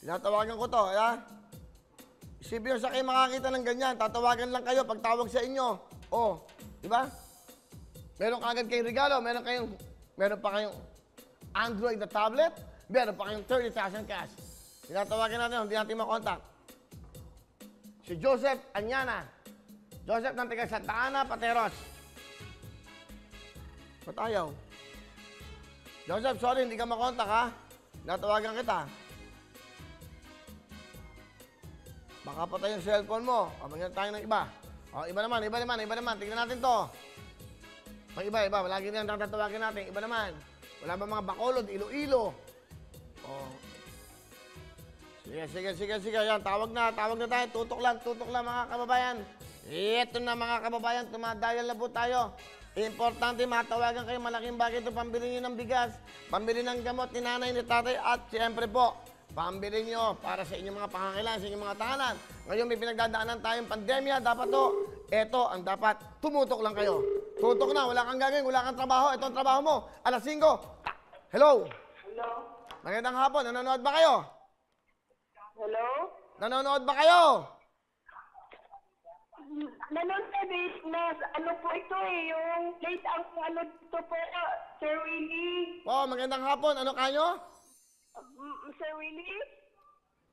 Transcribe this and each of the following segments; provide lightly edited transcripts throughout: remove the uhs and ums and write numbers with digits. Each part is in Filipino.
Tinatawagan ko to, ya? Isipin nyo sa kayo makakita ng ganyan. Tatawagan lang kayo pag tawag sa inyo. Oh, di ba? Meron kagad kayong regalo, meron pa kayong Android na tablet, meron pa kayong 30,000 cash. Tinatawagan natin, hindi natin makontak. Si Joseph Anyana. Joseph ng taga Santa Ana, Pateros. Ba't ayaw? Joseph, sorry, hindi ka makontak, ha? Natawagan kita. Baka patay yung cellphone mo. Pamagyan tayo ng iba. O, iba naman. Tingnan natin to. May iba. Lagi na yung tatawagin natin. Iba naman. Wala ba mga Bacolod, Iloilo? O. Sige. Yan, tawag na tayo. Tutok lang mga kababayan. Ito na mga kababayan, tumadial na po tayo. Importante, matawagan kayo, malaking bagay ito, pambili nyo ng bigas, pambili ng gamot ni nanay, ni tatay, at siyempre po, pambili nyo para sa inyong mga pangangailangan, sa inyong mga tahanan. Ngayon may pinagdadaanan tayong pandemya, dapat to, ito ang dapat, tumutok lang kayo. Tutok na, wala kang gagawin, wala kang trabaho, ito ang trabaho mo, alas 5. Hello? Hello? Magandang hapon, nanonood ba kayo? Hello? Nanonood ba kayo? Nanonood na ano po ito yung late ang ano dito po, Sir Willie. Oh, magandang hapon, ano kanyo? Sir Willie?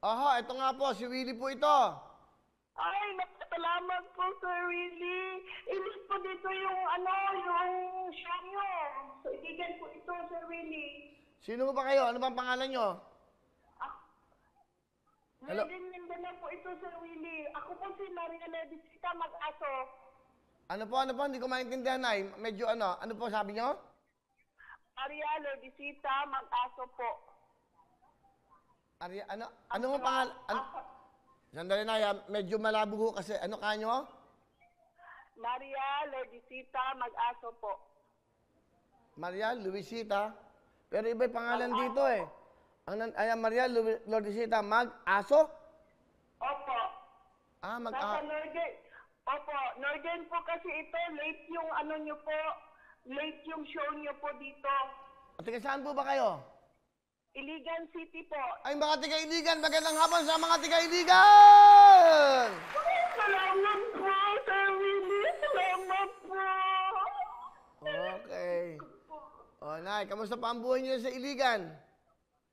Aha, ito nga po, si Willie po ito. Ay, napasalamat po, Sir Willie. Inis po dito yung yung show nyo. So, ibigan po ito, Sir Willie. Sino ba kayo? Ano bang pangalan nyo? Hello? Mindanao po ito, Sir Willie. Ako po si Maria Ledisita Mag-aso. Ano po? Hindi ko maintindihan, Nay. Medyo ano po sabi nyo? Maria Ledisita Mag-aso po. Ano mo pangalan? Sandali, Nay. Medyo malabo ho kasi. Ano kanyo? Maria Ledisita Mag-aso po. Maria Luisita. Pero iba yung pangalan dito eh. Maria Luisita Mag-aso? Opo. Mag-aso. Nasa Northern. Opo, Northern po kasi ito. Late yung nyo po. Late yung show nyo po dito. At saan po ba kayo? Iligan City po. Ay, mga tiga-Iligan. Magandang hapon sa mga tiga-Iligan! Salamat po, Sir Willie. Salamat po. Okay. O, Nay, kamusta pa ang buhay niyo sa Iligan?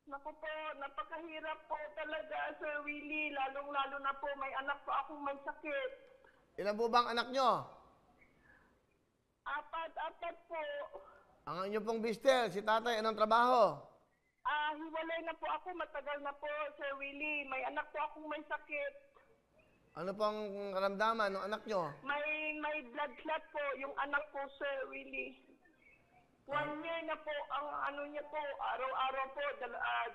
Naku po, napakahirap po talaga, Sir Willie. Lalong-lalo na po, may anak po akong may sakit. Ilan po bang anak nyo? Apat po. Ang inyo pong bistel, si tatay, anong trabaho? Hiwalay na po ako, matagal na po, Sir Willie. May anak po akong may sakit. Ano pong karamdaman ng anak nyo? May blood clot po, yung anak ko, Sir Willie. 1 year na po ang niya po, araw-araw po,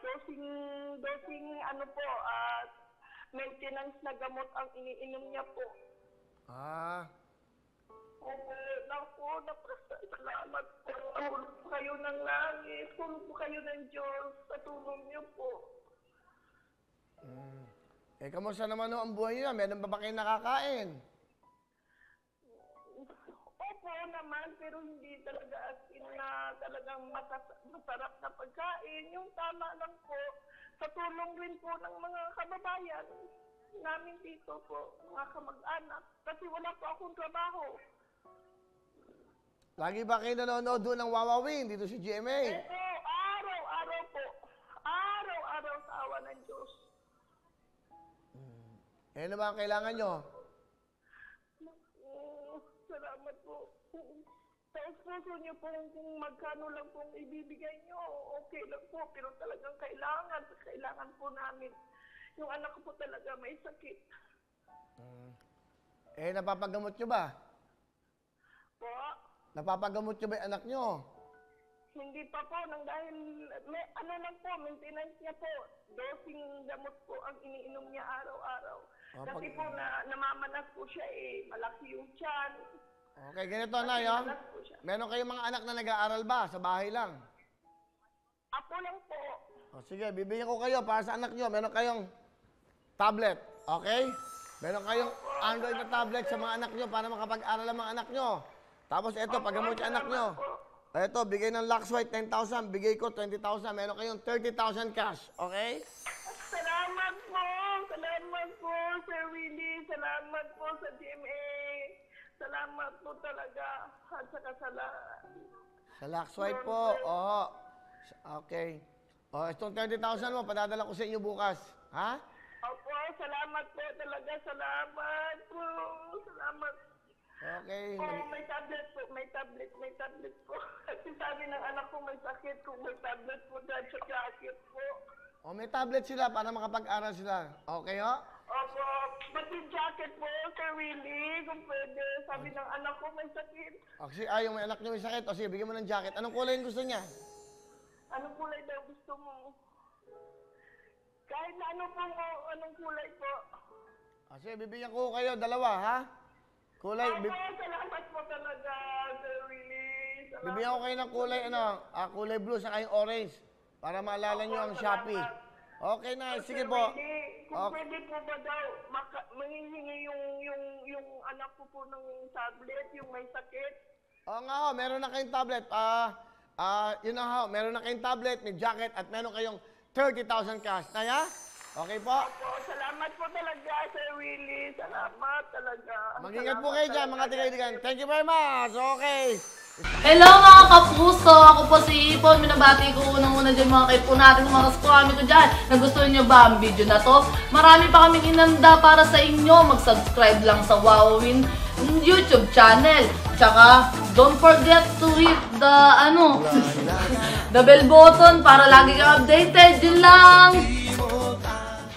dosing maintenance na gamot ang iniinom niya po. Opo, napasalamat po. Hulog po kayo ng langit, hulog po kayo ng Diyos, sa tulong niyo po. Kamusta naman ang buhay niyo? Meron ba kayong nakakain? Opo naman, pero hindi talaga as in na talagang masarap na pagkain. Yung tama lang po, sa tulong rin po ng mga kababayan namin dito po, mga kamag-anak. Kasi wala po akong trabaho. Lagi ba kayo nanonood doon ng Wawawin dito sa GMA? Opo, araw-araw po. Araw-araw sa awa ng Diyos. Ano ba ang kailangan nyo? Salamat po. Sa sponsor niyo po, kung magkano lang pong ibibigay niyo, okay lang po. Pero talagang kailangan po namin. Yung anak ko po talaga may sakit. Napapagamot nyo ba? Po? Napapagamot nyo ba yung anak nyo? Hindi pa po, dahil lang po, maintenance niya po. Dosing gamot po ang iniinom niya araw-araw. Kasi po namamanas po siya malaki yung tiyan. Okay, ganito na yun. Meron kayong mga anak na nag-aaral ba? Sa bahay lang? Ako lang po. Sige, bibigyan ko kayo para sa anak nyo. Meron kayong tablet, okay? Meron kayong Android na tablet sa mga anak nyo para makapag-aral ang mga anak nyo. Tapos ito, paggamot yung anak nyo. Ito, bigay ng Lux White 10,000, bigay ko 20,000. Meron kayong 30,000 cash, okay? Salamat Salamat po. Salamat po, Sir Willie. Salamat po sa GMA. Salamat po talaga. At saka Sa Lakswipe po. Oo. Okay. O, itong 30,000 mo, padadala ko sa inyo bukas. Ha? Opo, salamat po talaga. Salamat po. Salamat. Okay. Oh, may tablet po. May tablet po. Kasi sabi ng anak ko may sakit. Kung may tablet po dahil sa jacket po. O, may tablet sila para makapag-aral sila. Okay, ho? Opo, pati jacket po, Sir Willie, kung pwede. Sabi ng anak ko may sakit. O, kasi yung may anak niyo may sakit. O, sige, bigyan mo ng jacket. Anong kulay yung gusto niya? Anong kulay daw gusto mo? Kahit na ano po mo, anong kulay po? O, sige, bibigyan ko kayo dalawa, ha? Kulay, Opo, salamat po talaga, Sir Willie. Salamat. bibigyan ko kayo ng kulay, kulay blue sa yung orange. Para maalala niyo ang Shopee. Okay na, sige Sir po. Willie, kung pwede po ba daw, manghihingi yung anak ko po ng tablet, yung may sakit. Oo nga ho, meron na kayong tablet. Yun na ho, meron na kayong tablet, may jacket, at meron kayong 30,000 cash. Kaya? Okay po? Opo, salamat po talaga, Sir Willie. Salamat talaga. Mag-ingat po kayo dyan, mga tigaidigan. Thank you very much. Okay. Hello mga kapuso! Ako po si Ipon. Minabati ko unang-una dyan mga kaipo natin, mga kaskwami ko dyan. Nagustuhan nyo ba ang video na to? Marami pa kaming inanda para sa inyo. Mag-subscribe lang sa Wowin YouTube channel. Tsaka, don't forget to hit the, the bell button para lagi kang updated. Yun lang!